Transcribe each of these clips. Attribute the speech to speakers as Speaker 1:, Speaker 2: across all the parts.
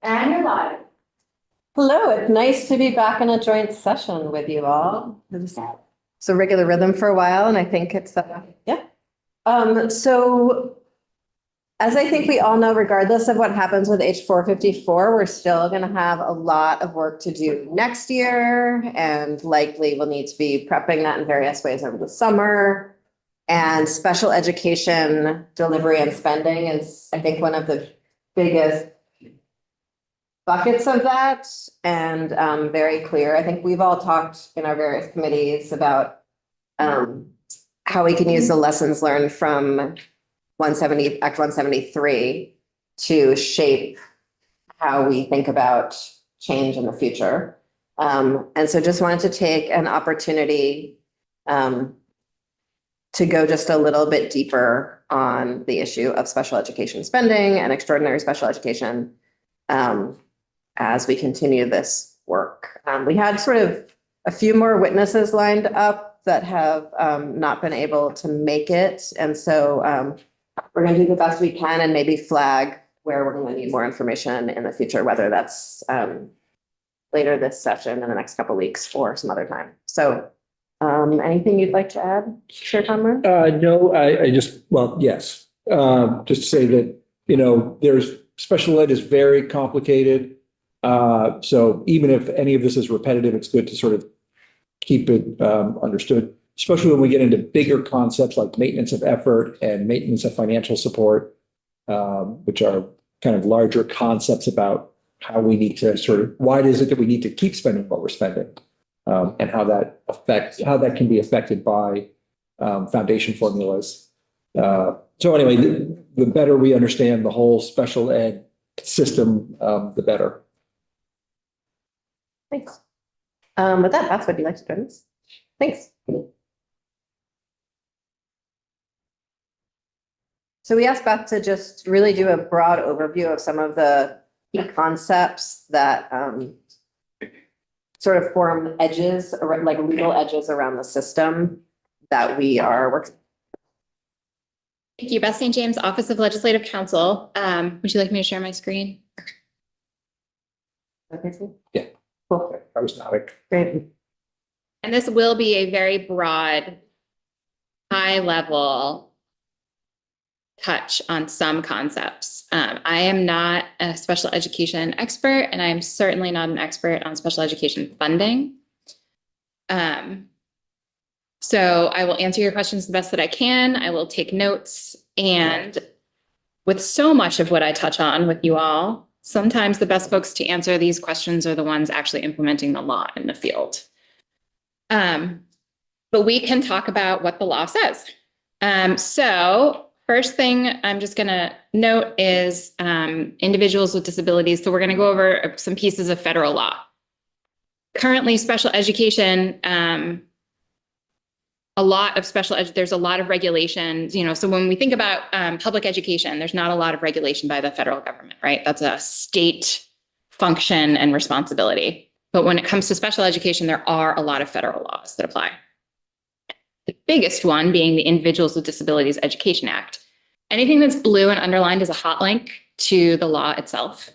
Speaker 1: And you're live. Hello, it's nice to be back in a joint session with you all. It's a regular rhythm for a while, and I think it's, yeah. So as I think we all know, regardless of what happens with H454, we're still going to have a lot of work to do next year, and likely we'll need to be prepping that in various ways over the summer. And special education delivery and spending is, I think, one of the biggest buckets of that, and very clear. I think we've all talked in our various committees about how we can use the lessons learned from 170, Act 173 to shape how we think about change in the future. And so just wanted to take an opportunity to go just a little bit deeper on the issue of special education spending and extraordinary special education as we continue this work. We had sort of a few more witnesses lined up that have not been able to make it. And so we're going to do the best we can and maybe flag where we're going to need more information in the future, whether that's later this session in the next couple of weeks or some other time. So anything you'd like to add, Chair Conlon?
Speaker 2: No, I just, well, yes. Just to say that, there's special ed is very complicated. So even if any of this is repetitive, it's good to sort of keep it understood, especially when we get into bigger concepts like maintenance of effort and maintenance of financial support, which are kind of larger concepts about how we need to why is it that we need to keep spending what we're spending, and how that can be affected by foundation formulas. So anyway, the better we understand the whole special ed system, the better.
Speaker 1: Thanks. With that, Beth, would you like to join us? Thanks. So we asked Beth to just really do a broad overview of some of the key concepts that sort of form edges, like legal edges around the system that we are working.
Speaker 3: Thank you, Beth St. James, Office of Legislative Counsel. Would you like me to share my screen?
Speaker 1: Okay, cool.
Speaker 2: Yeah.
Speaker 1: Cool.
Speaker 2: I was nodding.
Speaker 1: Great.
Speaker 3: And this will be a very broad, high-level touch on some concepts. I am not a special education expert, and I am certainly not an expert on special education funding. So I will answer your questions the best that I can. I will take notes, and with so much of what I touch on with you all, sometimes the best folks to answer these questions are the ones actually implementing the law in the field. But we can talk about what the law says. So first thing I'm just going to note is individuals with disabilities. So we're going to go over some pieces of federal law. Currently, special education, there's a lot of regulations, so when we think about public education, there's not a lot of regulation by the federal government, right? That's a state function and responsibility. But when it comes to special education, there are a lot of federal laws that apply. The biggest one being the Individuals with Disabilities Education Act. Anything that's blue and underlined is a hot link to the law itself.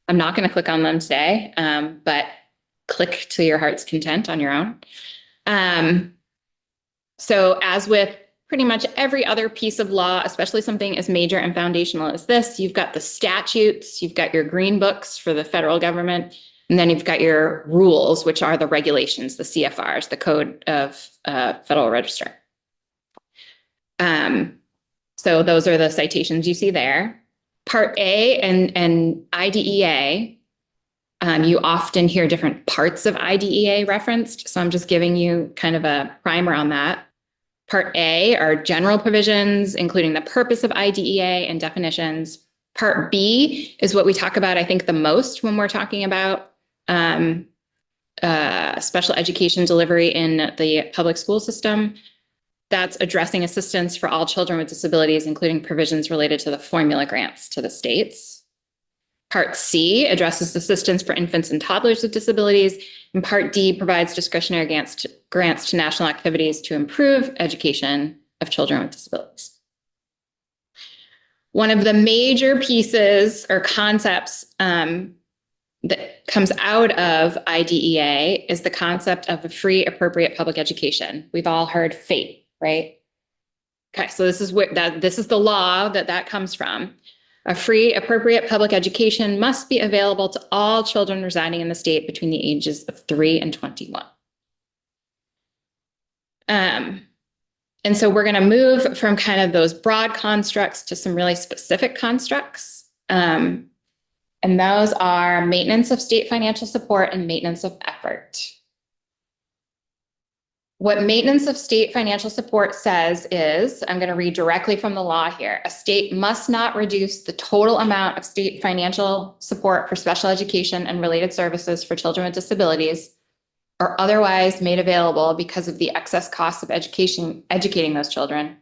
Speaker 3: I'm not going to click on them today, but click to your heart's content on your own. So as with pretty much every other piece of law, especially something as major and foundational as this, you've got the statutes, you've got your green books for the federal government, and then you've got your rules, which are the regulations, the CFRs, the Code of Federal Register. So those are the citations you see there. Part A and IDEA, you often hear different parts of IDEA referenced, so I'm just giving you kind of a primer on that. Part A are general provisions, including the purpose of IDEA and definitions. Part B is what we talk about, I think, the most when we're talking about special education delivery in the public school system. That's addressing assistance for all children with disabilities, including provisions related to the formula grants to the states. Part C addresses assistance for infants and toddlers with disabilities, and Part D provides discretionary grants to national activities to improve education of children with disabilities. One of the major pieces or concepts that comes out of IDEA is the concept of a free, appropriate public education. We've all heard FAPE, right? Okay, so this is the law that comes from. A free, appropriate public education must be available to all children residing in the state between the ages of 3 and 21. And so we're going to move from kind of those broad constructs to some really specific constructs. And those are maintenance of state financial support and maintenance of effort. What maintenance of state financial support says is, I'm going to read directly from the law here, a state must not reduce the total amount of state financial support for special education and related services for children with disabilities or otherwise made available because of the excess costs of educating those children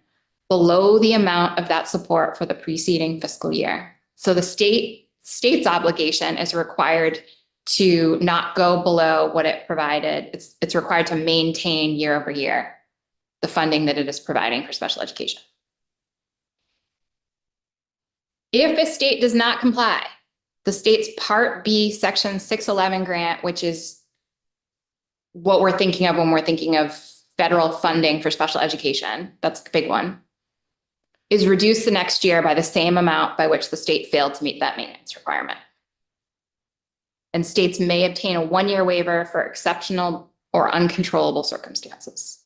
Speaker 3: below the amount of that support for the preceding fiscal year. So the state's obligation is required to not go below what it provided. It's required to maintain year over year the funding that it is providing for special education. If a state does not comply, the state's Part B, Section 611 grant, which is what we're thinking of when we're thinking of federal funding for special education, that's the big one, is reduced the next year by the same amount by which the state failed to meet that maintenance requirement. And states may obtain a 1-year waiver for exceptional or uncontrollable circumstances.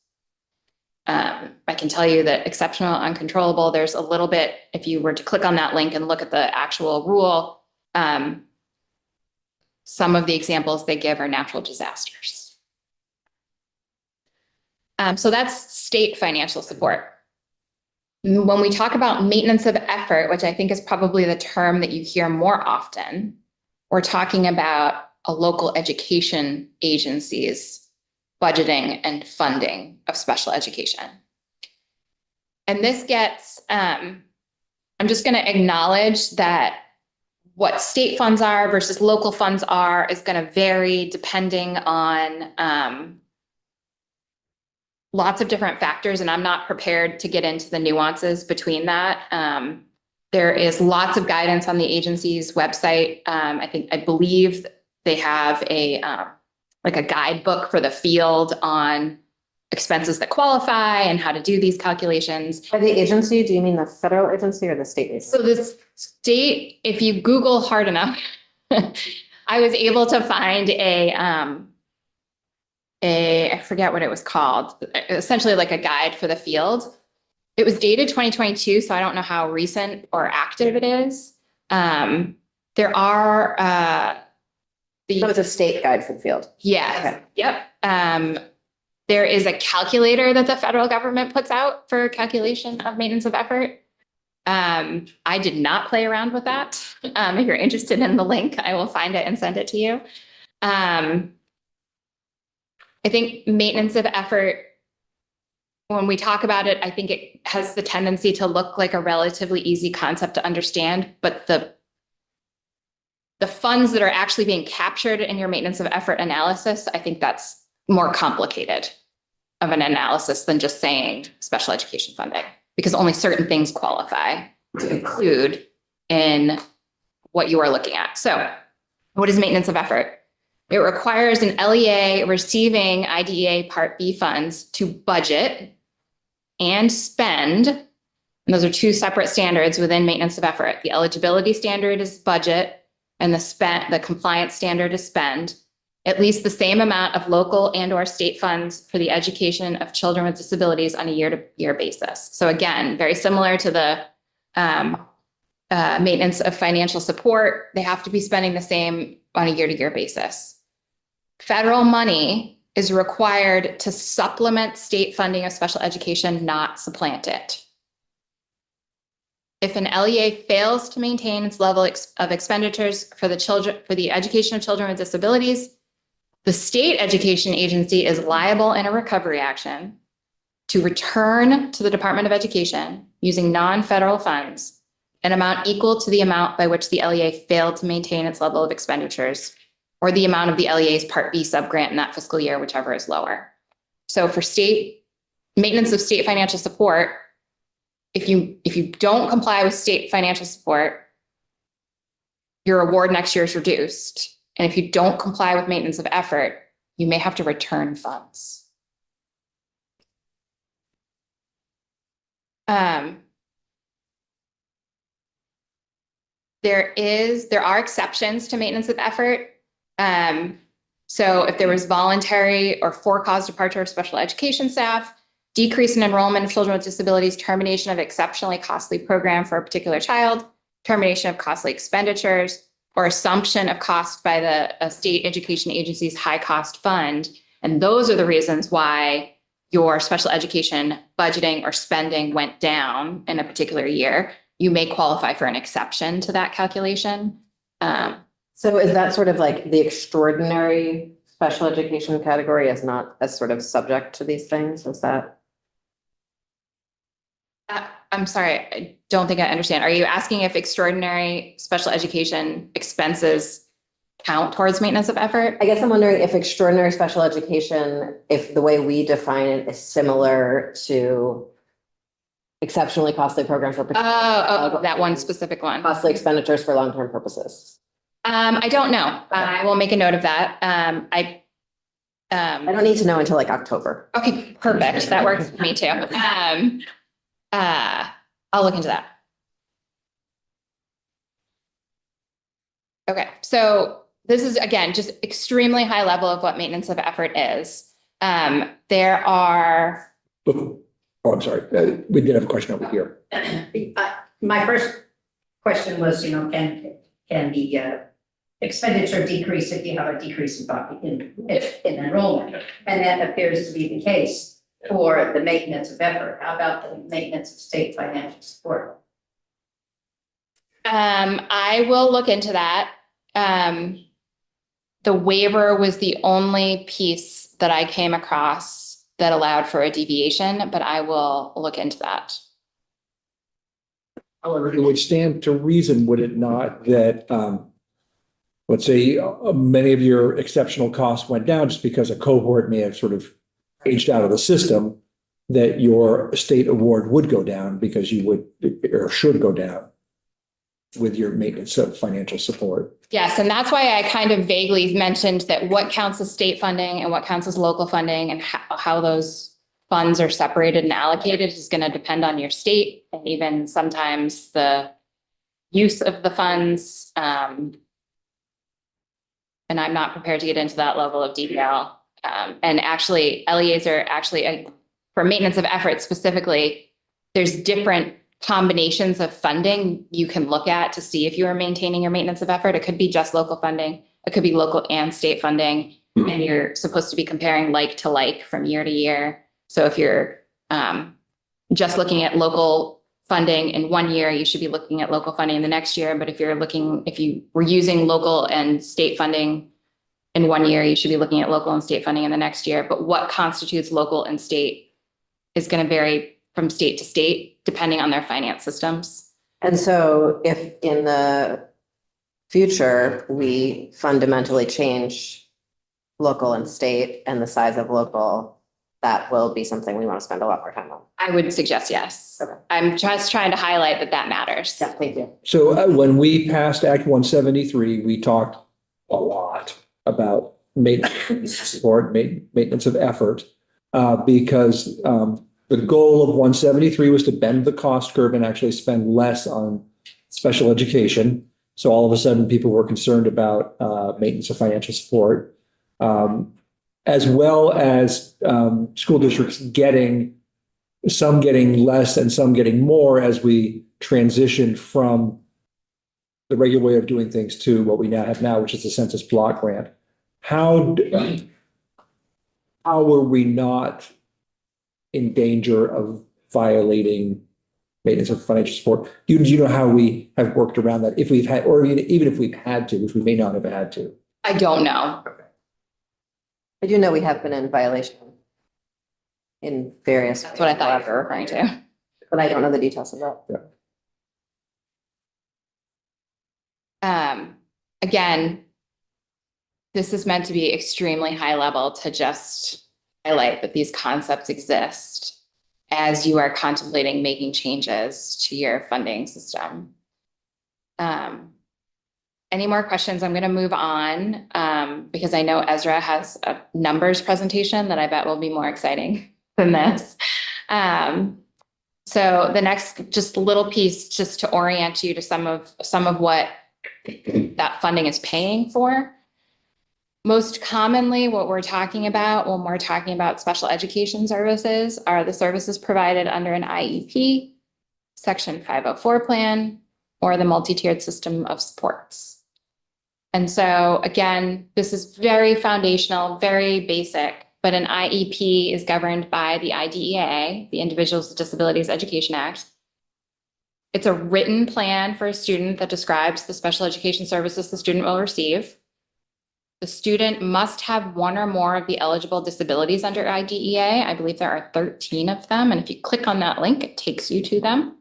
Speaker 3: I can tell you that exceptional, uncontrollable, there's a little bit, if you were to click on that link and look at the actual rule, some of the examples they give are natural disasters. So that's state financial support. When we talk about maintenance of effort, which I think is probably the term that you hear more often, we're talking about a local education agency's budgeting and funding of special education. And this gets, I'm just going to acknowledge that what state funds are versus local funds are is going to vary depending on lots of different factors, and I'm not prepared to get into the nuances between that. There is lots of guidance on the agency's website. I believe they have a guidebook for the field on expenses that qualify and how to do these calculations.
Speaker 1: By the agency, do you mean the federal agency or the state agency?
Speaker 3: So the state, if you Google hard enough, I was able to find I forget what it was called, essentially like a guide for the field. It was dated 2022, so I don't know how recent or active it is. There are
Speaker 1: It was a state guide for the field.
Speaker 3: Yeah.
Speaker 1: Okay.
Speaker 3: Yep. There is a calculator that the federal government puts out for calculation of maintenance of effort. I did not play around with that. If you're interested in the link, I will find it and send it to you. I think maintenance of effort, when we talk about it, I think it has the tendency to look like a relatively easy concept to understand, but the funds that are actually being captured in your maintenance of effort analysis, I think that's more complicated of an analysis than just saying special education funding, because only certain things qualify to include in what you are looking at. So what is maintenance of effort? It requires an LEA receiving IDEA Part B funds to budget and spend, and those are two separate standards within maintenance of effort. The eligibility standard is budget, and the compliance standard is spend, at least the same amount of local and or state funds for the education of children with disabilities on a year-to-year basis. So again, very similar to the maintenance of financial support, they have to be spending the same on a year-to-year basis. Federal money is required to supplement state funding of special education, not supplant it. If an LEA fails to maintain its level of expenditures for the education of children with disabilities, the state education agency is liable in a recovery action to return to the Department of Education using non-federal funds an amount equal to the amount by which the LEA failed to maintain its level of expenditures, or the amount of the LEA's Part B subgrant in that fiscal year, whichever is lower. So for state maintenance of state financial support, if you don't comply with state financial support, your award next year is reduced. And if you don't comply with maintenance of effort, you may have to return funds. There are exceptions to maintenance of effort. So if there was voluntary or for-cause departure of special education staff, decrease in enrollment of children with disabilities, termination of exceptionally costly program for a particular child, termination of costly expenditures, or assumption of cost by the state education agency's high cost fund. And those are the reasons why your special education budgeting or spending went down in a particular year. You may qualify for an exception to that calculation.
Speaker 1: So is that sort of like the extraordinary special education category is not as sort of subject to these things? Is that?
Speaker 3: I'm sorry, I don't think I understand. Are you asking if extraordinary special education expenses count towards maintenance of effort?
Speaker 1: I guess I'm wondering if extraordinary special education, if the way we define it is similar to exceptionally costly programs for
Speaker 3: That one specific one.
Speaker 1: costly expenditures for long-term purposes.
Speaker 3: I don't know. I will make a note of that. I
Speaker 1: don't need to know until like October.
Speaker 3: Okay, perfect. That works for me too. I'll look into that. Okay, so this is again just extremely high level of what maintenance of effort is. There are.
Speaker 2: Oh, I'm sorry. We did have a question over here.
Speaker 4: My first question was, can the expenditure decrease if you have a decrease in enrollment? And that appears to be the case for the maintenance of effort. How about the maintenance of state financial support?
Speaker 3: I will look into that. The waiver was the only piece that I came across that allowed for a deviation, but I will look into that.
Speaker 2: However, it would stand to reason, would it not, that, let's say many of your exceptional costs went down just because a cohort may have sort of aged out of the system, that your state award would go down because you would or should go down with your maintenance of financial support.
Speaker 3: Yes, and that's why I kind of vaguely mentioned that what counts as state funding and what counts as local funding and how those funds are separated and allocated is going to depend on your state and even sometimes the use of the funds. And I'm not prepared to get into that level of detail. And actually, Eliezer, for maintenance of effort specifically, there's different combinations of funding you can look at to see if you are maintaining your maintenance of effort. It could be just local funding. It could be local and state funding. And you're supposed to be comparing like to like from year to year. So if you're just looking at local funding in one year, you should be looking at local funding in the next year. But if you were using local and state funding in one year, you should be looking at local and state funding in the next year. But what constitutes local and state is going to vary from state to state, depending on their finance systems.
Speaker 1: And so if in the future, we fundamentally change local and state and the size of local, that will be something we want to spend a lot more time on.
Speaker 3: I would suggest yes.
Speaker 1: Okay.
Speaker 3: I'm just trying to highlight that matters.
Speaker 1: Yeah, thank you.
Speaker 2: So when we passed Act 173, we talked a lot about maintenance support, maintenance of effort, because the goal of 173 was to bend the cost curve and actually spend less on special education. So all of a sudden, people were concerned about maintenance of financial support, as well as school districts getting less and some getting more as we transitioned from the regular way of doing things to what we now have now, which is the census block grant. How were we not in danger of violating maintenance of financial support? Do you know how we have worked around that, if we've had, or even if we've had to, which we may not have had to?
Speaker 3: I don't know.
Speaker 1: I do know we have been in violation in various.
Speaker 3: That's what I thought you were referring to.
Speaker 1: But I don't know the details of that.
Speaker 2: Yeah.
Speaker 3: Again, this is meant to be extremely high level to just highlight that these concepts exist as you are contemplating making changes to your funding system. any more questions, I'm going to move on because I know Ezra has a numbers presentation that I bet will be more exciting than this. So the next just little piece, just to orient you to some of what that funding is paying for. Most commonly, what we're talking about when we're talking about special education services are the services provided under an IEP, Section 504 plan, or the multi-tiered system of supports. And so again, this is very foundational, very basic, but an IEP is governed by the IDEA, the Individuals with Disabilities Education Act. It's a written plan for a student that describes the special education services the student will receive. The student must have one or more of the eligible disabilities under IDEA. I believe there are 13 of them. And if you click on that link, it takes you to them.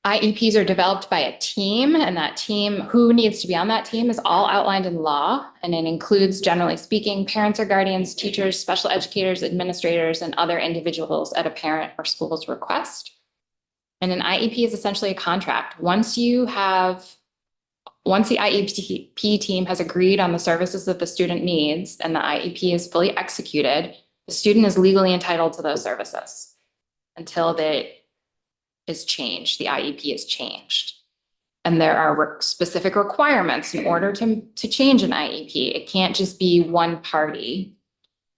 Speaker 3: IEPs are developed by a team, and that team, who needs to be on that team, is all outlined in law. And it includes, generally speaking, parents or guardians, teachers, special educators, administrators, and other individuals at a parent or school's request. And an IEP is essentially a contract. Once the IEP team has agreed on the services that the student needs and the IEP is fully executed, the student is legally entitled to those services until the IEP is changed. And there are specific requirements in order to change an IEP. It can't just be one party.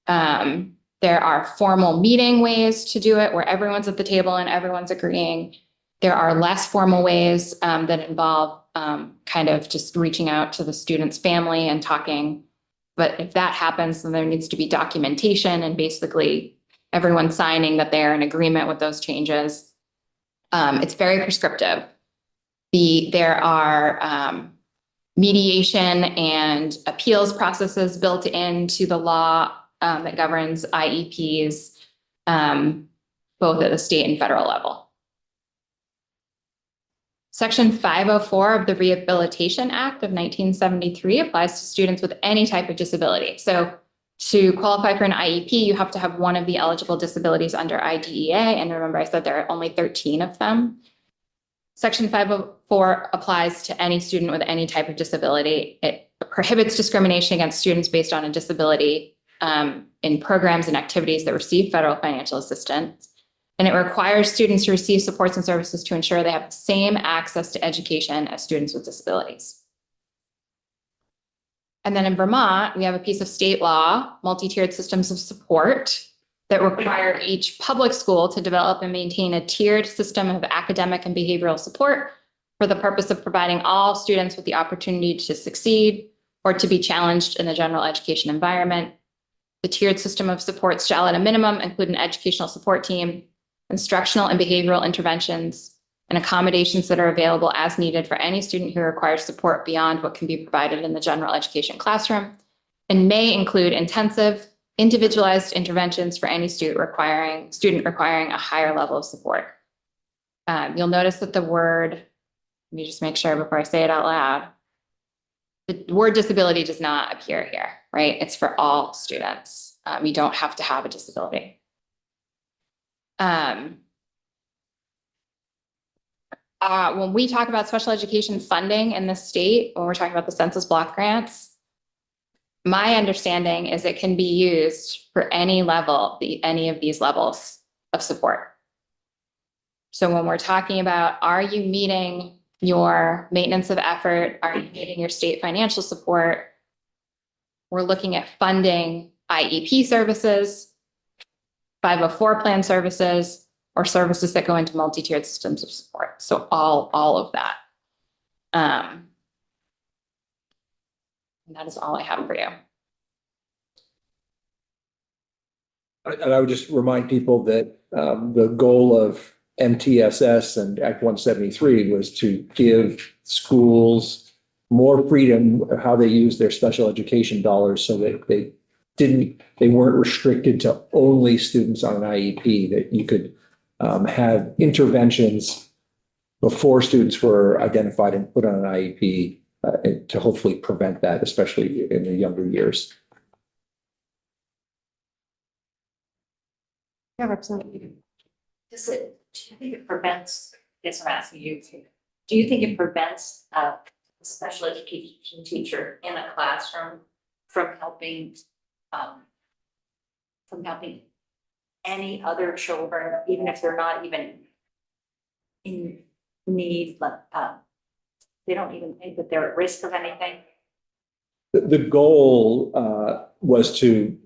Speaker 3: There are formal meeting ways to do it where everyone's at the table and everyone's agreeing. There are less formal ways that involve kind of just reaching out to the student's family and talking. But if that happens, then there needs to be documentation and basically everyone signing that they're in agreement with those changes. It's very prescriptive. There are mediation and appeals processes built into the law that governs IEPs, both at the state and federal level. Section 504 of the Rehabilitation Act of 1973 applies to students with any type of disability. So to qualify for an IEP, you have to have one of the eligible disabilities under IDEA. And remember, I said there are only 13 of them. Section 504 applies to any student with any type of disability. It prohibits discrimination against students based on a disability in programs and activities that receive federal financial assistance. And it requires students to receive supports and services to ensure they have the same access to education as students with disabilities. And then in Vermont, we have a piece of state law, multi-tiered systems of support, that require each public school to develop and maintain a tiered system of academic and behavioral support for the purpose of providing all students with the opportunity to succeed or to be challenged in the general education environment. The tiered system of supports shall at a minimum include an educational support team, instructional and behavioral interventions, and accommodations that are available as needed for any student who requires support beyond what can be provided in the general education classroom, and may include intensive, individualized interventions for any student requiring a higher level of support. You'll notice that the word, let me just make sure before I say it out loud, the word disability does not appear here, right? It's for all students. You don't have to have a disability. When we talk about special education funding in the state, when we're talking about the census block grants, my understanding is it can be used for any level, any of these levels of support. So when we're talking about, are you meeting your maintenance of effort? Are you meeting your state financial support? We're looking at funding IEP services, 504 plan services, or services that go into multi-tiered systems of support. So all of that. And that is all I have for you.
Speaker 2: And I would just remind people that the goal of MTSS and Act 173 was to give schools more freedom of how they use their special education dollars so that they weren't restricted to only students on an IEP, that you could have interventions before students were identified and put on an IEP to hopefully prevent that, especially in the younger years.
Speaker 1: Yeah, Representative.
Speaker 4: Do you think it prevents, I guess I'm asking you,
Speaker 5: Do you think it prevents a special education teacher in a classroom from helping any other children, even if they're not even in need, but they don't even think that they're at risk of anything?
Speaker 2: The goal was to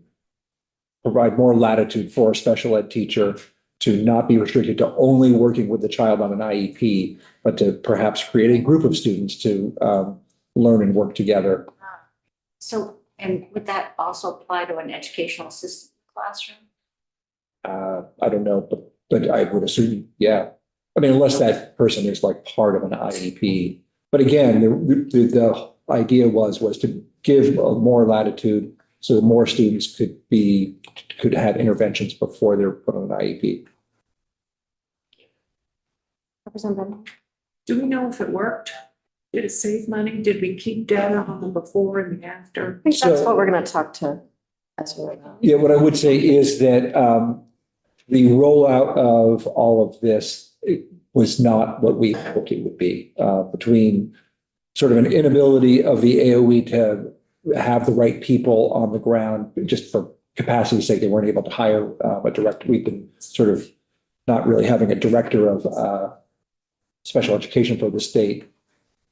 Speaker 2: provide more latitude for a special ed teacher to not be restricted to only working with the child on an IEP, but to perhaps create a group of students to learn and work together.
Speaker 5: So, and would that also apply to an educational assistant classroom?
Speaker 2: I don't know, but I would assume, yeah. I mean, unless that person is like part of an IEP. But again, the idea was to give more latitude so that more students could have interventions before they're put on an IEP.
Speaker 1: Representative.
Speaker 6: Do we know if it worked? Did it save money? Did we keep data on the before and the after?
Speaker 1: I think that's
Speaker 2: So-
Speaker 1: what we're going to talk to Ezra about.
Speaker 2: Yeah, what I would say is that the rollout of all of this was not what we hoped it would be, between sort of an inability of the AOE to have the right people on the ground, just for capacity's sake, they weren't able to hire a director. We've been sort of not really having a director of special education for the state.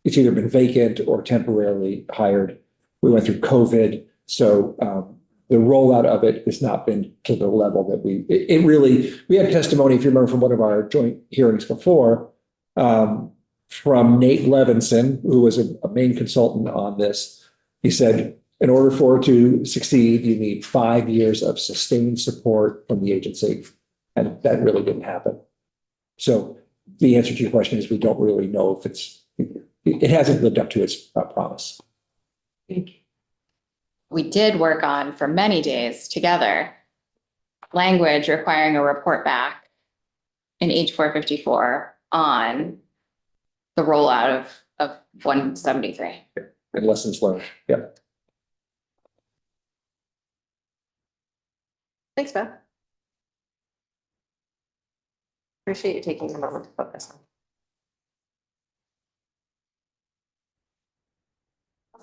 Speaker 2: It's either been vacant or temporarily hired. We went through COVID, so the rollout of it has not been to the level that we had testimony, if you remember from one of our joint hearings before, from Nate Levinson, who was a main consultant on this. He said, in order for it to succeed, you need 5 years of sustained support from the agency. And that really didn't happen. So the answer to your question is we don't really know if it hasn't lived up to its promise.
Speaker 3: We did work on for many days together, language requiring a report back in H454 on the rollout of 173.
Speaker 2: And lessons learned. Yeah.
Speaker 1: Thanks, Beth. Appreciate you taking a moment to focus on.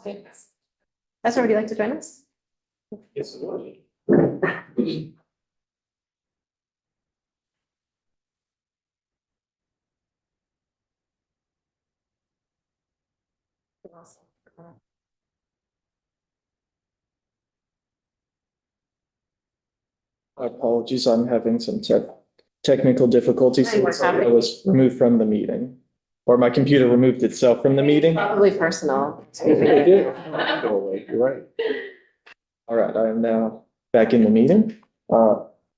Speaker 1: Okay. Ezra, would you like to join us?
Speaker 2: Yes, it was.
Speaker 7: Apologies, I'm having some technical difficulties.
Speaker 1: Hey, what's happening?
Speaker 7: I was removed from the meeting, or my computer removed itself from the meeting.
Speaker 1: Probably personal.
Speaker 2: You're right.
Speaker 7: All right, I am now back in the meeting.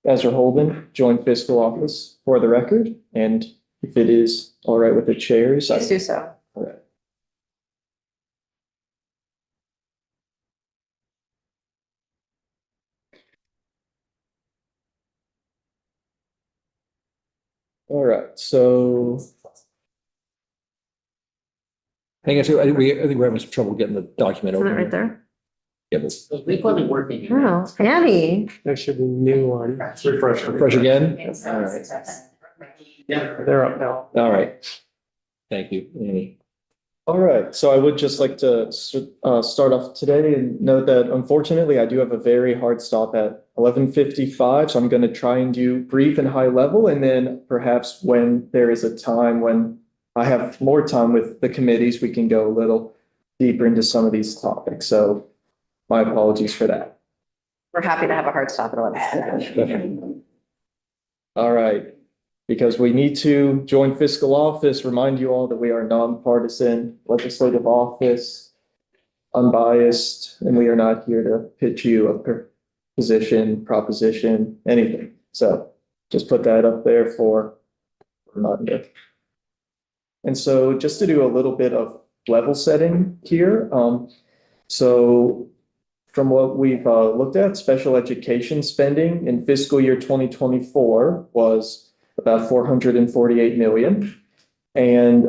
Speaker 7: Ezra Holden, Joint Fiscal Office for the record, and if it is all right with the chairs.
Speaker 1: Please do so.
Speaker 7: All right. All right, so
Speaker 2: I think we're having some trouble getting the document
Speaker 1: Isn't it
Speaker 2: open.
Speaker 1: right there?
Speaker 2: Yeah, let's
Speaker 8: We wasn't working.
Speaker 1: Oh, Annie.
Speaker 6: There should be new one.
Speaker 2: refresh again. All right.
Speaker 8: Yeah.
Speaker 6: They're up now.
Speaker 2: All right. Thank you, Annie.
Speaker 7: all right, so I would just like to start off today and note that unfortunately I do have a very hard stop at 11:55, so I'm going to try and do brief and high level, and then perhaps when there is a time when I have more time with the committees, we can go a little deeper into some of these topics. So my apologies for that.
Speaker 1: We're happy to have a hard stop at 11.
Speaker 7: All right, because we need to join fiscal office, remind you all that we are nonpartisan legislative office, unbiased, and we are not here to pitch you a position, proposition, anything. So just put that up there for reminder. And so just to do a little bit of level setting here. So from what we've looked at, special education spending in fiscal year 2024 was about 448 million. And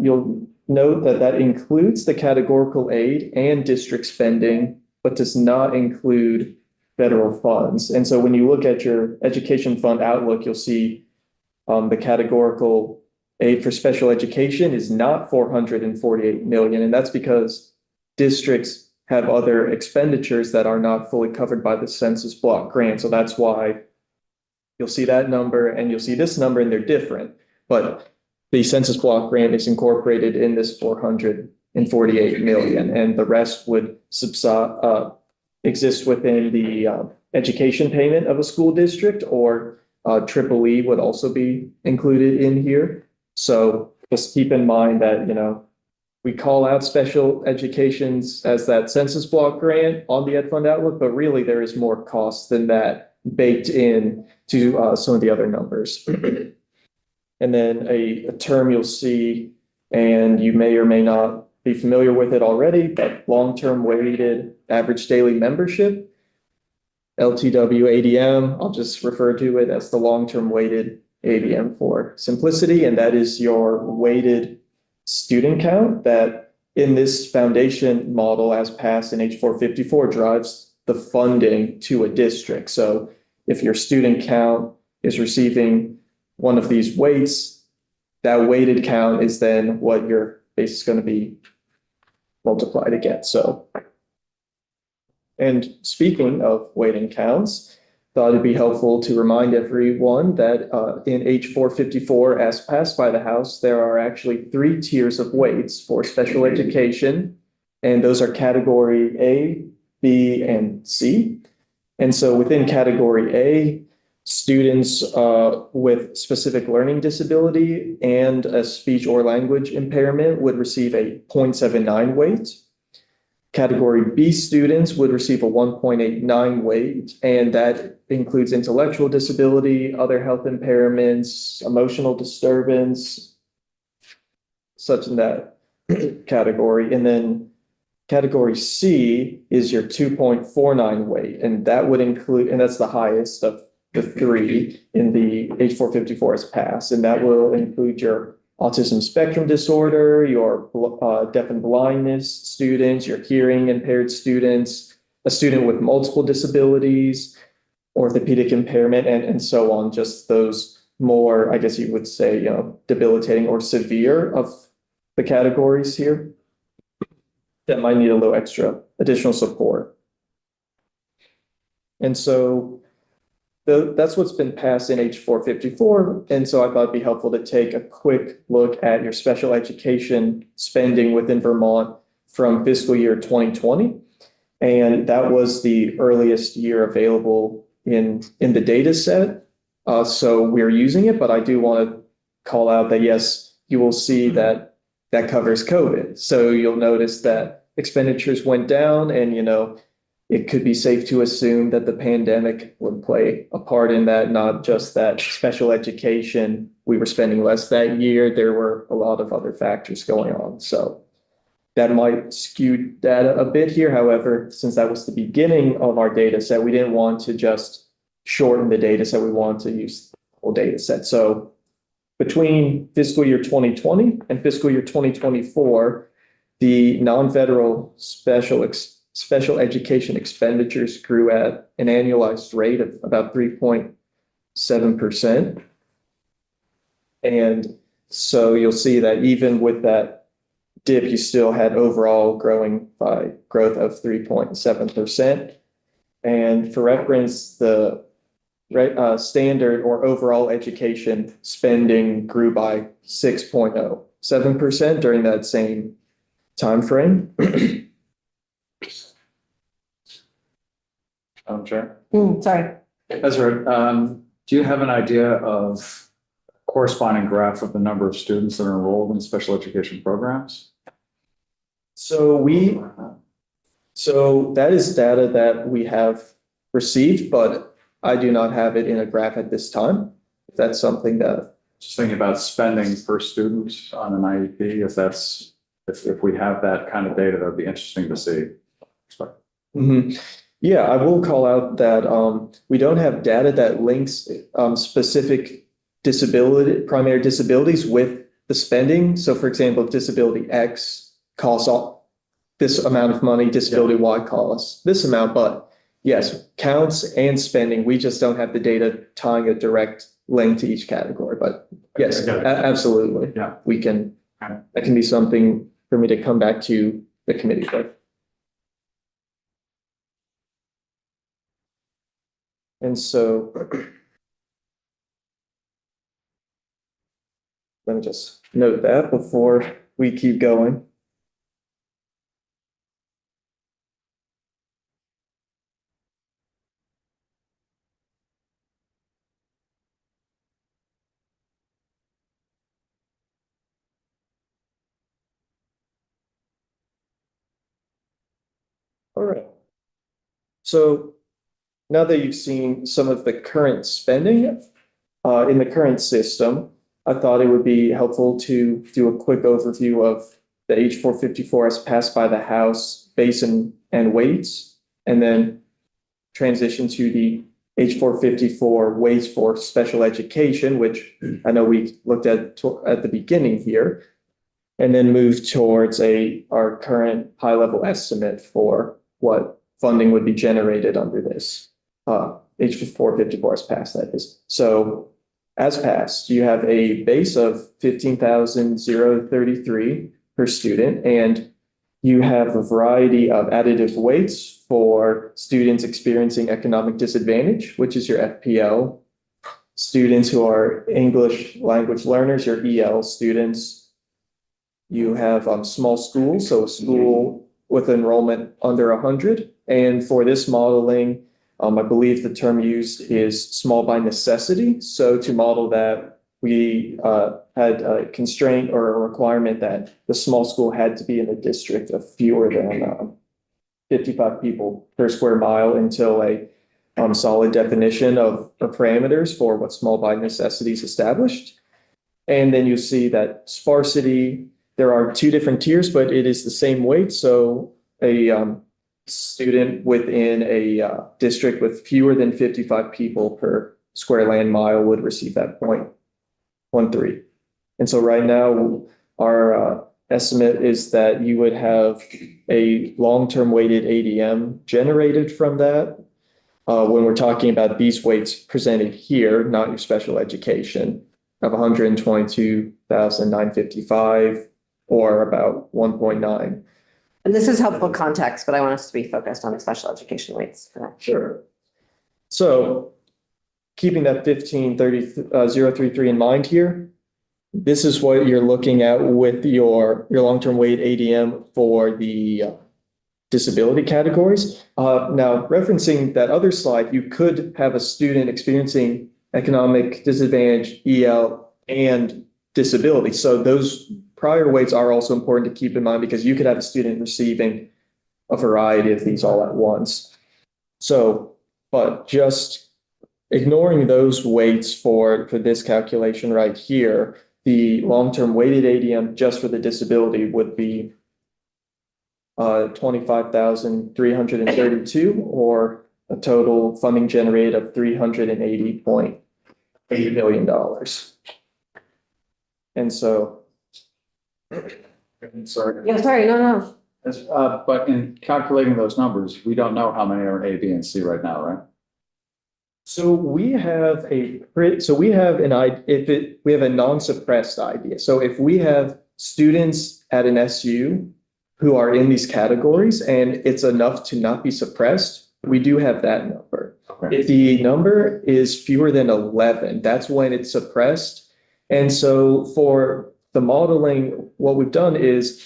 Speaker 7: you'll note that that includes the categorical aid and district spending, but does not include federal funds. And so when you look at your education fund outlook, you'll see the categorical aid for special education is not 448 million, and that's because districts have other expenditures that are not fully covered by the census block grant. So that's why you'll see that number and you'll see this number, and they're different. But the census block grant is incorporated in this 448 million, and the rest would exist within the education payment of a school district, or triple E would also be included in here. So just keep in mind that, we call out special educations as that census block grant on the Ed Fund Outlook, but really there is more cost than that baked in to some of the other numbers. And then a term you'll see, and you may or may not be familiar with it already, but long-term weighted average daily membership, LTW ADM, I'll just refer to it as the long-term weighted ADM for simplicity, and that is your weighted student count that in this foundation model as passed in H454 drives the funding to a district. So if your student count is receiving one of these weights, that weighted count is then what your base is going to be multiplied against. So, and speaking of weighting counts, thought it'd be helpful to remind everyone that in H454, as passed by the House, there are actually 3 tiers of weights for special education, and those are category A, B, and C. And so within category A, students with specific learning disability and a speech or language impairment would receive a 0.79 weight. Category B students would receive a 1.89 weight, and that includes intellectual disability, other health impairments, emotional disturbance, such in that category. And then category C is your 2.49 weight, and that would include, and that's the highest of the 3 in the H454 as passed, and that will include your autism spectrum disorder, your deaf and blindness students, your hearing impaired students, a student with multiple disabilities, orthopedic impairment, and so on. Just those more, I guess you would say, debilitating or severe of the categories here that might need a little extra additional support. And so that's what's been passed in H454. And so I thought it'd be helpful to take a quick look at your special education spending within Vermont from fiscal year 2020. And that was the earliest year available in the data set. So we're using it, but I do want to call out that, yes, you will see that covers COVID. So you'll notice that expenditures went down, and, it could be safe to assume that the pandemic would play a part in that, not just that special education, we were spending less that year. There were a lot of other factors going on. So that might skew data a bit here. However, since that was the beginning of our data set, we didn't want to just shorten the data set. We want to use the whole data set. So between fiscal year 2020 and fiscal year 2024, the non-federal special education expenditures grew at an annualized rate of about 3.7%. And so you'll see that even with that dip, you still had overall growth of 3.7%. And for reference, the standard or overall education spending grew by 6.07% during that same time frame.
Speaker 8: Chair.
Speaker 1: Sorry.
Speaker 8: Ezra, do you have an idea of corresponding graph of the number of students that are enrolled in special education programs?
Speaker 7: So that is data that we have received, but I do not have it in a graph at this time. If that's something that.
Speaker 8: Just thinking about spending per student on an IEP, if we have that kind of data, that would be interesting to see.
Speaker 7: Mm-hmm. Yeah, I will call out that we don't have data that links specific primary disabilities with the spending. So for example, disability X costs this amount of money, disability Y costs this amount, but yes, counts and spending. We just don't have the data tying a direct link to each category, but yes,
Speaker 8: I get it.
Speaker 7: absolutely.
Speaker 8: Yeah.
Speaker 7: We can, that can be something for me to come back to the committee with. And so let me just note that before we keep going. All right. So now that you've seen some of the current spending in the current system, I thought it would be helpful to do a quick overview of the H454 as passed by the House base and weights, and then transition to the H454 weights for special education, which I know we looked at the beginning here, and then move towards our current high level estimate for what funding would be generated under this. H454 as passed, that is. So as passed, you have a base of 15,033 per student, and you have a variety of additive weights for students experiencing economic disadvantage, which is your FPL, students who are English language learners, your EL students. You have small schools, so a school with enrollment under 100. And for this modeling, I believe the term used is small by necessity. So to model that, we had a constraint or a requirement that the small school had to be in a district of fewer than 55 people per square mile until a solid definition of the parameters for what small by necessity is established. And then you see that sparsity, there are two different tiers, but it is the same weight. So a student within a district with fewer than 55 people per square land mile would receive that 0.13. And so right now, our estimate is that you would have a long-term weighted ADM generated from that. When we're talking about these weights presented here, not your special education, of 122,955 or about 1.9.
Speaker 1: And this is helpful context, but I want us to be focused on the special education weights.
Speaker 7: Sure. So keeping that 15,033 in mind here, this is what you're looking at with your long-term weight ADM for the disability categories. Now, referencing that other slide, you could have a student experiencing economic disadvantage, EL, and disability. So those prior weights are also important to keep in mind because you could have a student receiving a variety of these all at once. So, but just ignoring those weights for this calculation right here, the long-term weighted ADM just for the disability would be 25,332 or a total funding generated of $380.8 million. And so.
Speaker 8: Sorry.
Speaker 1: Yeah, sorry, no.
Speaker 8: But in calculating those numbers, we don't know how many are in A, B, and C right now, right?
Speaker 7: So we have we have a non-suppressed idea. So if we have students at an SU who are in these categories and it's enough to not be suppressed, we do have that number.
Speaker 8: Okay.
Speaker 7: If the number is fewer than 11, that's when it's suppressed. And so for the modeling, what we've done is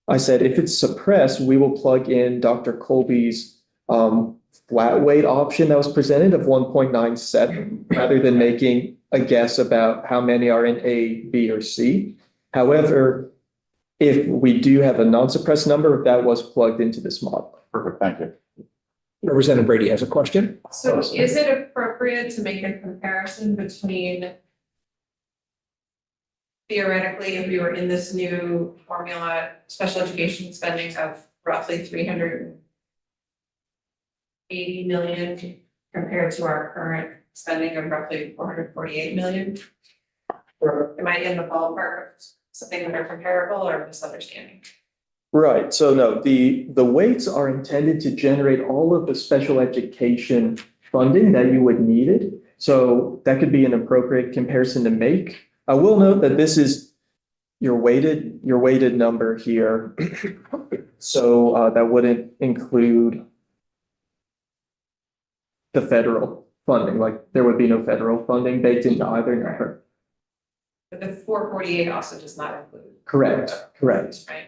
Speaker 7: I said, if it's suppressed, we will plug in Dr. Colby's flat weight option that was presented of 1.97 rather than making a guess about how many are in A, B, or C. However, if we do have a non-suppressed number, that was plugged into this model.
Speaker 8: Perfect, thank you.
Speaker 2: Representative Brady has a question.
Speaker 6: So is it appropriate to make a comparison between theoretically, if we were in this new formula, special education spending of roughly 380 million compared to our current spending of roughly 448 million? Or am I in the ballpark of something that are comparable or misunderstanding?
Speaker 7: Right, so no, the weights are intended to generate all of the special education funding that you would need it. So that could be an appropriate comparison to make. I will note that this is your weighted number here. So that wouldn't include the federal funding, like there would be no federal funding baked into either number.
Speaker 9: But the 448 also does not include.
Speaker 7: Correct, correct.
Speaker 9: Right.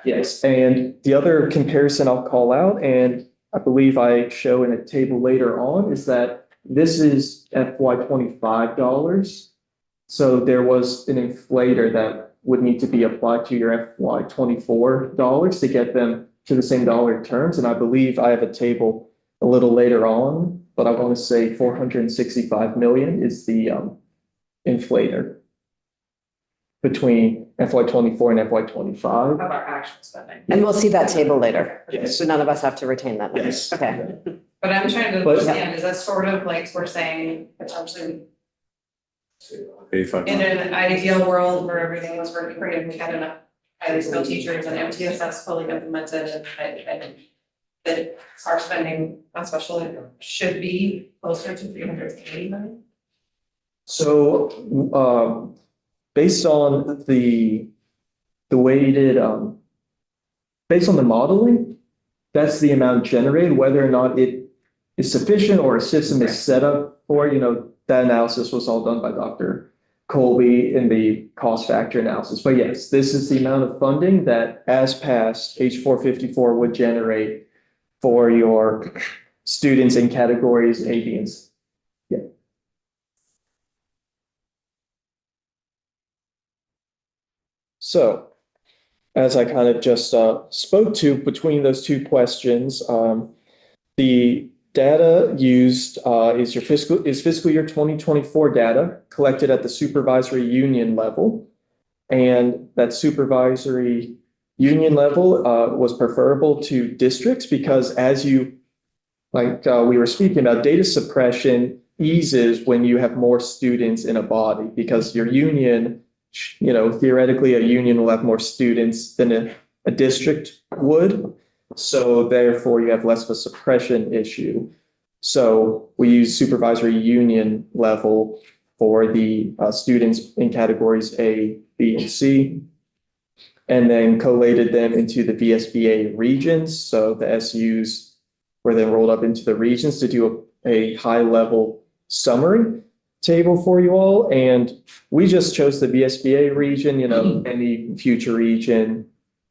Speaker 7: Yes, and the other comparison I'll call out, and I believe I show in a table later on, is that this is FY 25 dollars. So there was an inflator that would need to be applied to your FY 24 dollars to get them to the same dollar terms. And I believe I have a table a little later on, but I want to say 465 million is the inflator between FY 24 and FY 25.
Speaker 9: Of our actual spending.
Speaker 1: And we'll see that table later.
Speaker 7: Yes.
Speaker 1: So none of us have to retain that. number.
Speaker 7: Yes.
Speaker 1: Okay.
Speaker 9: But I'm trying to
Speaker 7: But-
Speaker 9: understand, is that sort of like we're saying potentially
Speaker 8: 85.
Speaker 9: in an ideal world where everything was working great and we had enough highly skilled teachers and MTSS fully implemented and that our spending on special ed should be closer to 380 million?
Speaker 7: So, based on the weighted, based on the modeling, that's the amount generated. Whether or not it is sufficient or a system is set up for, that analysis was all done by Dr. Colby in the cost factor analysis. But yes, this is the amount of funding that, as passed, H454 would generate for your students in categories A, B, and C. Yeah. So, as I kind of just spoke to between those two questions, the data used is fiscal year 2024 data collected at the supervisory union level. And that supervisory union level was preferable to districts because as you, like we were speaking about, data suppression eases when you have more students in a body because your union, theoretically a union will have more students than a district would. So therefore you have less of a suppression issue. So we use supervisory union level for the students in categories A, B, and C, and then collated them into the VSBA regions. So the SUs were then rolled up into the regions to do a high level summary table for you all. And we just chose the VSBA region, any future region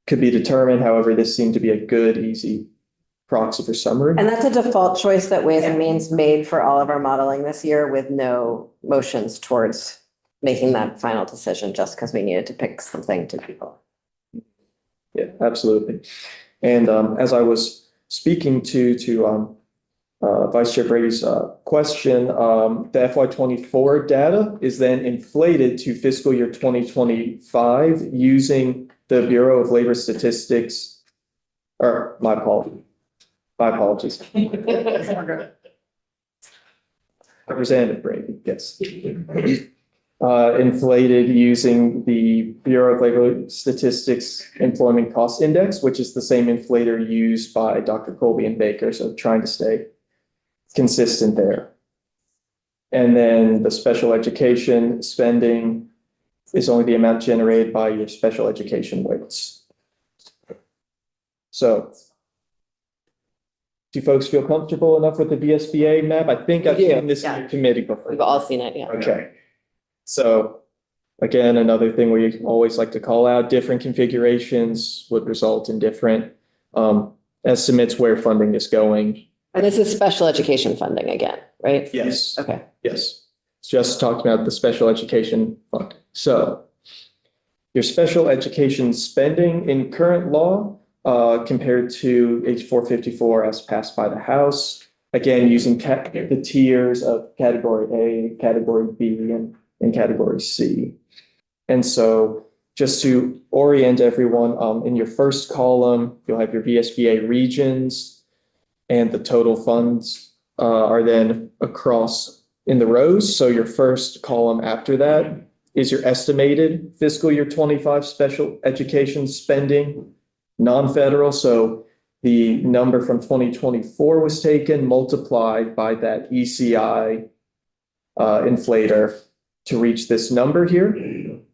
Speaker 7: could be determined. However, this seemed to be a good, easy proxy for summary.
Speaker 1: And that's a default choice that Ways and Means made for all of our modeling this year with no motions towards making that final decision just because we needed to pick something to people.
Speaker 7: Yeah, absolutely. And as I was speaking to Vice Chair Brady's question, the FY24 data is then inflated to fiscal year 2025 using the Bureau of Labor Statistics, or my apologies. Representative Brady, yes. Inflated using the Bureau of Labor Statistics Employment Cost Index, which is the same inflator used by Dr. Colby and Baker, so trying to stay consistent there. And then the special education spending is only the amount generated by your special education weights. So do folks feel comfortable enough with the VSBA map? I think I've seen this in your committee before.
Speaker 1: We've all seen it, yeah.
Speaker 7: Okay. So again, another thing we always like to call out, different configurations would result in different estimates where funding is going.
Speaker 1: And this is special education funding again, right?
Speaker 7: Yes.
Speaker 1: Okay.
Speaker 7: Yes. Just talked about the special education fund. So your special education spending in current law compared to H454 as passed by the House, again, using the tiers of category A, category B, and category C. And so just to orient everyone, in your first column, you'll have your VSBA regions, and the total funds are then across in the rows. So your first column after that is your estimated fiscal year 25 special education spending non-federal. So the number from 2024 was taken, multiplied by that ECI inflator to reach this number here.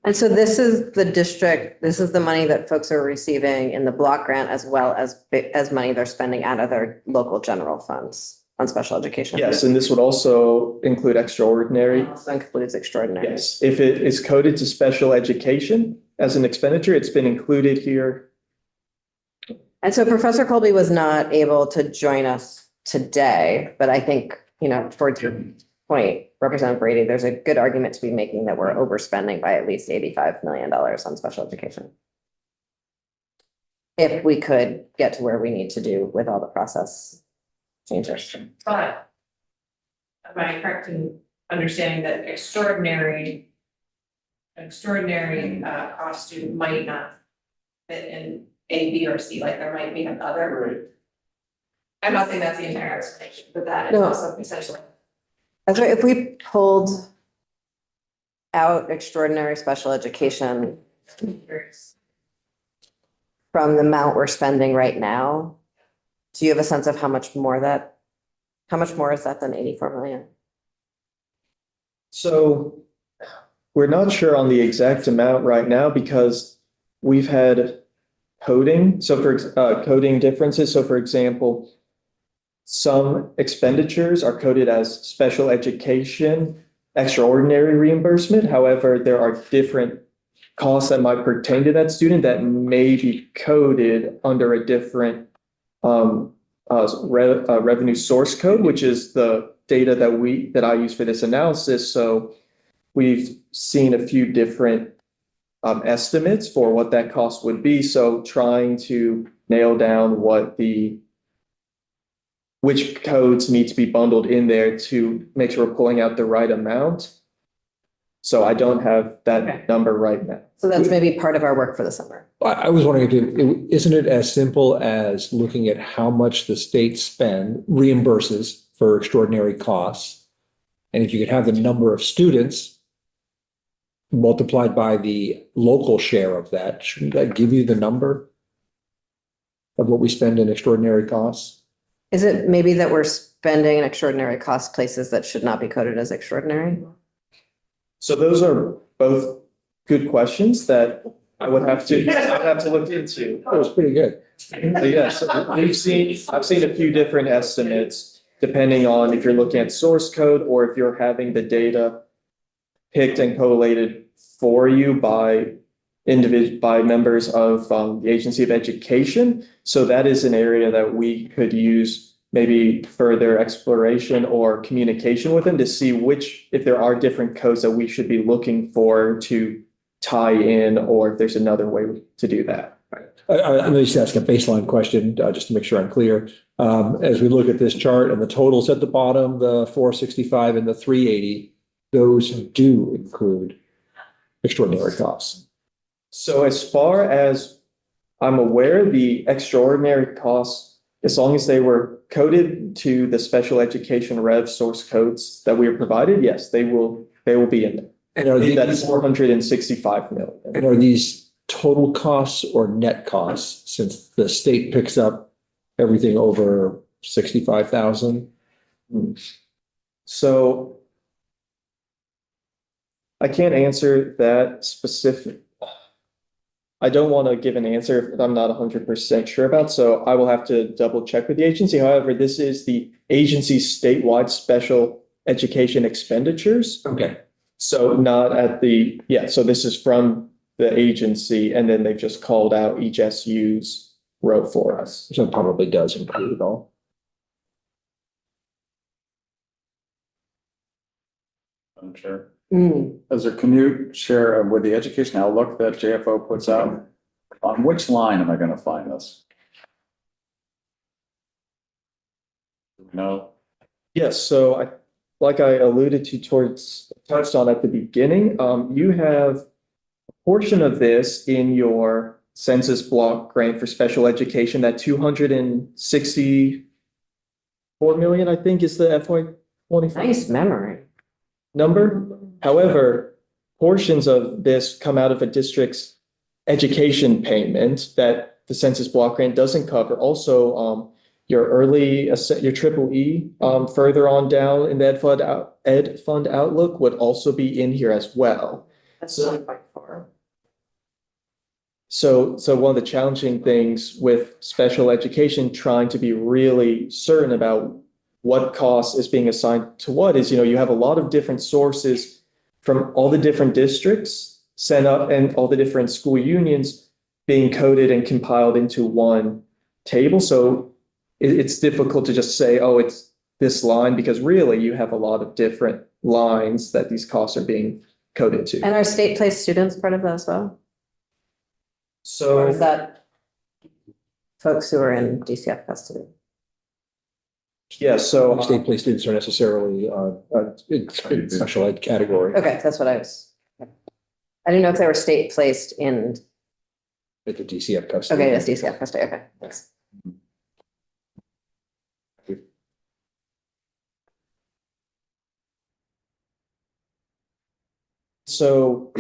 Speaker 1: And so this is the district, this is the money that folks are receiving in the block grant as well as money they're spending out of their local general funds on special education.
Speaker 7: Yes, and this would also include extraordinary.
Speaker 1: Also includes extraordinary.
Speaker 7: Yes, if it is coded to special education as an expenditure, it's been included here.
Speaker 1: And so Professor Colby was not able to join us today, but I think, towards your point, Representative Brady, there's a good argument to be making that we're overspending by at least $85 million on special education. If we could get to where we need to do with all the process changes.
Speaker 9: But am I correct in understanding that extraordinary cost student might not fit in A, B, or C, like there might be another. I'm not saying that's the entire explanation, but that is
Speaker 1: No.
Speaker 9: also essentially.
Speaker 1: That's right. If we pulled out extraordinary special education from the amount we're spending right now, do you have a sense of how much more is that than 84 million?
Speaker 7: So we're not sure on the exact amount right now because we've had coding. So for coding differences. So for example, some expenditures are coded as special education, extraordinary reimbursement. However, there are different costs that might pertain to that student that may be coded under a different revenue source code, which is the data that I use for this analysis. So we've seen a few different estimates for what that cost would be. So trying to nail down which codes need to be bundled in there to make sure we're pulling out the right amount. So I don't have that number right now.
Speaker 1: So that's maybe part of our work for the summer.
Speaker 2: I was wondering, isn't it as simple as looking at how much the state reimburses for extraordinary costs? And if you could have the number of students multiplied by the local share of that, shouldn't that give you the number of what we spend in extraordinary costs?
Speaker 1: Is it maybe that we're spending in extraordinary cost places that should not be coded as extraordinary?
Speaker 7: So those are both good questions that I would have to look into.
Speaker 2: That was pretty good.
Speaker 7: Yes, I've seen a few different estimates depending on if you're looking at source code or if you're having the data picked and collated for you by members of the Agency of Education. So that is an area that we could use maybe further exploration or communication with them to see if there are different codes that we should be looking for to tie in, or if there's another way to do that.
Speaker 2: Let me just ask a baseline question, just to make sure I'm clear. As we look at this chart and the totals at the bottom, the 465 and the 380, those do include extraordinary costs.
Speaker 7: So as far as I'm aware, the extraordinary costs, as long as they were coded to the special education rev source codes that we are provided, yes, they will be in there.
Speaker 2: And are
Speaker 7: That's
Speaker 2: these,
Speaker 7: 465 million.
Speaker 2: and are these total costs or net costs, since the state picks up everything over 65,000?
Speaker 7: So I can't answer that specific. I don't want to give an answer if I'm not 100% sure about, so I will have to double check with the agency. However, this is the agency's statewide special education expenditures.
Speaker 2: Okay.
Speaker 7: So not at so this is from the agency, and then they've just called out each SU's row for us.
Speaker 2: So it probably does include it all.
Speaker 8: I'm sure.
Speaker 1: Mm.
Speaker 8: As a commute share with the education outlook that JFO puts out, on which line am I going to find this? No.
Speaker 7: Yes, so like I alluded to touched on at the beginning, you have a portion of this in your census block grant for special education, that 264 million, I think, is the FY25
Speaker 1: Nice memory.
Speaker 7: number. However, portions of this come out of a district's education payment that the census block grant doesn't cover. Also, your your triple E, further on down in the Ed Fund Outlook would also be in here as well.
Speaker 6: That's 1.4.
Speaker 7: So one of the challenging things with special education, trying to be really certain about what cost is being assigned to what is, you have a lot of different sources from all the different districts sent up and all the different school unions being coded and compiled into one table. So it's difficult to just say, oh, it's this line, because really you have a lot of different lines that these costs are being coded to.
Speaker 1: And are state placed students part of that as well? Or
Speaker 7: So
Speaker 1: is that folks who are in DCF custody?
Speaker 7: yeah, so
Speaker 2: State placed students are necessarily in special ed category
Speaker 1: Okay, that's what I was. I didn't know if they were state placed in,
Speaker 2: at the DCF custody.
Speaker 1: okay, yes, DCF custody, okay, thanks.
Speaker 7: So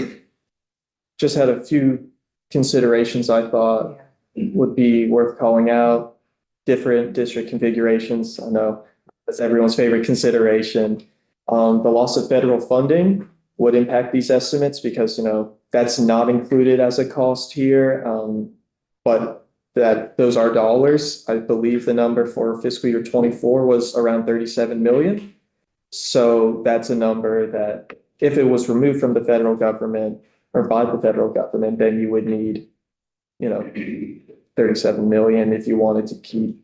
Speaker 7: just had a few considerations I thought would be worth calling out. Different district configurations, I know that's everyone's favorite consideration. The loss of federal funding would impact these estimates because, that's not included as a cost here. But those are dollars. I believe the number for fiscal year 24 was around 37 million. So that's a number that if it was removed from the federal government or by the federal government, then you would need, 37 million if you wanted to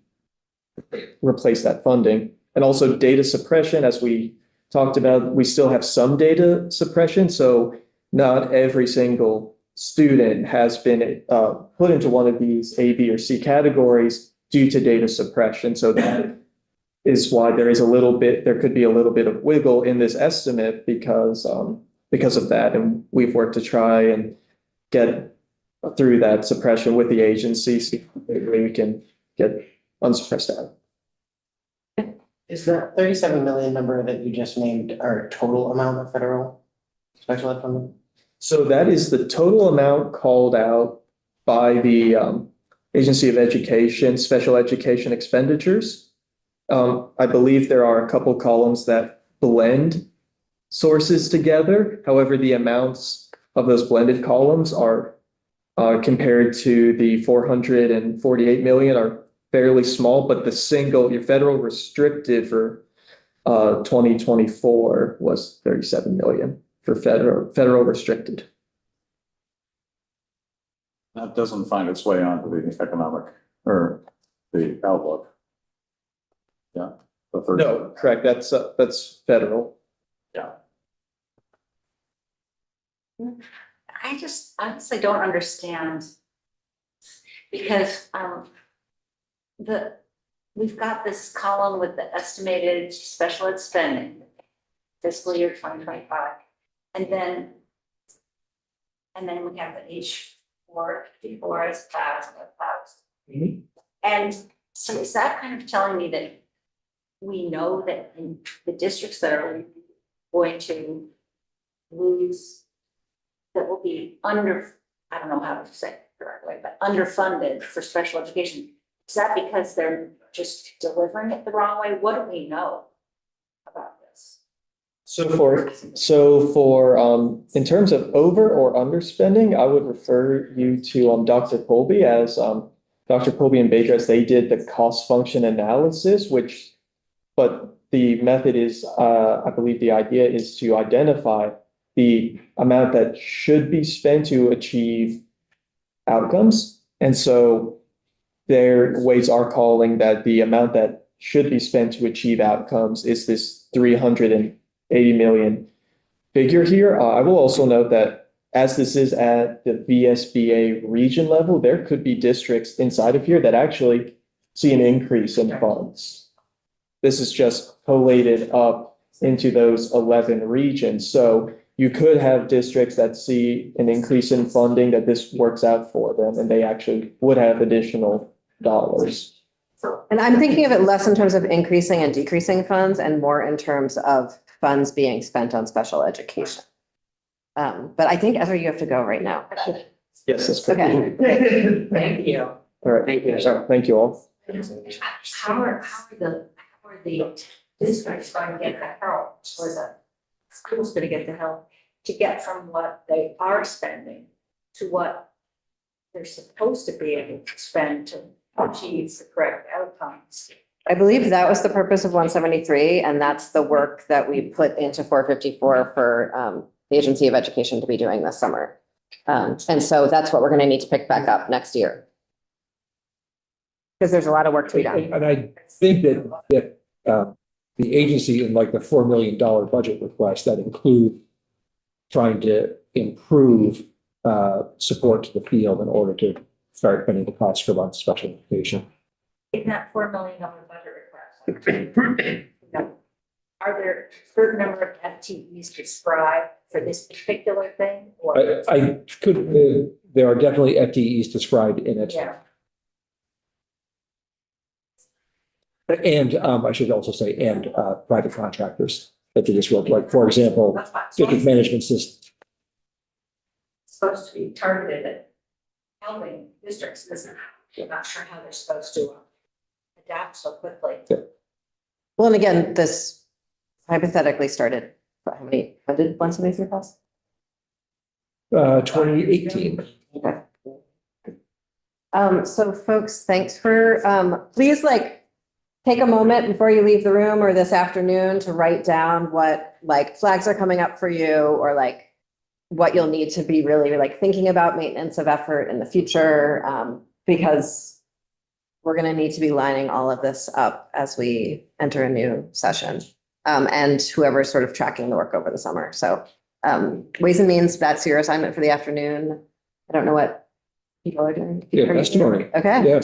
Speaker 7: replace that funding. And also data suppression, as we talked about, we still have some data suppression. So not every single student has been put into one of these A, B, or C categories due to data suppression. So that is why there could be a little bit of wiggle in this estimate because of that. And we've worked to try and get through that suppression with the agency, so we can get unsuppressed out.
Speaker 10: Is that 37 million number that you just named our total amount of federal special ed funding?
Speaker 7: So that is the total amount called out by the Agency of Education, special education expenditures. I believe there are a couple columns that blend sources together. However, the amounts of those blended columns are compared to the 448 million are fairly small, but your federal restricted for 2024 was 37 million for federal restricted.
Speaker 8: That doesn't find its way onto the economic or the outlook. Yeah.
Speaker 7: No, correct. That's federal.
Speaker 5: I just honestly don't understand. Because we've got this column with the estimated special ed spending, fiscal year 2025. And then we have the H4 as passed. And so is that kind of telling me that we know that in the districts that are going to lose, that will be I don't know how to say it correctly, but underfunded for special education, is that because they're just delivering it the wrong way? What do we know about this?
Speaker 7: So for in terms of over or underspending, I would refer you to Dr. Colby as Dr. Colby and Baker, as they did the cost function analysis, but the method is, I believe the idea is to identify the amount that should be spent to achieve outcomes. And so their ways are calling that the amount that should be spent to achieve outcomes is this 380 million figure here. I will also note that as this is at the VSBA region level, there could be districts inside of here that actually see an increase in funds. This is just collated up into those 11 regions. So you could have districts that see an increase in funding, that this works out for them, and they actually would have additional dollars.
Speaker 1: And I'm thinking of it less in terms of increasing and decreasing funds and more in terms of funds being spent on special education. But I think Ezra, you have to go right now.
Speaker 7: Yes, that's correct.
Speaker 1: Okay.
Speaker 6: Thank you.
Speaker 7: All right.
Speaker 10: Thank you.
Speaker 7: So, thank you all.
Speaker 5: How are the districts going to get the help, or the schools going to get the help to get from what they are spending to what they're supposed to be able to spend to achieve the correct outcomes?
Speaker 1: I believe that was the purpose of 173, and that's the work that we put into 454 for the Agency of Education to be doing this summer. And so that's what we're going to need to pick back up next year. Because there's a lot of work to be done.
Speaker 2: And I think that the agency in like the $4 million budget request that include trying to improve support to the field in order to start bending the cost curve on special education.
Speaker 5: In that $4 million budget request, are there a certain number of FTEs prescribed for this particular thing? Or
Speaker 2: I could, there are definitely FTEs described in it.
Speaker 5: yeah,
Speaker 2: And I should also say, and private contractors that do this work, like, for example,
Speaker 5: that's fine. So
Speaker 2: district
Speaker 5: it's
Speaker 2: management system.
Speaker 5: supposed to be targeted at helping districts, isn't it? I'm not sure how they're supposed to adapt so quickly.
Speaker 1: Well, and again, this hypothetically started, how many, when did 173 pass?
Speaker 2: 2018.
Speaker 1: Okay. So folks, thanks for, please like take a moment before you leave the room or this afternoon to write down what like flags are coming up for you or like what you'll need to be really like thinking about maintenance of effort in the future, because we're going to need to be lining all of this up as we enter a new session. And whoever's sort of tracking the work over the summer. So Ways and Means, that's your assignment for the afternoon. I don't know what people are doing.
Speaker 2: Yeah, testimony.
Speaker 1: Okay.
Speaker 2: Yes.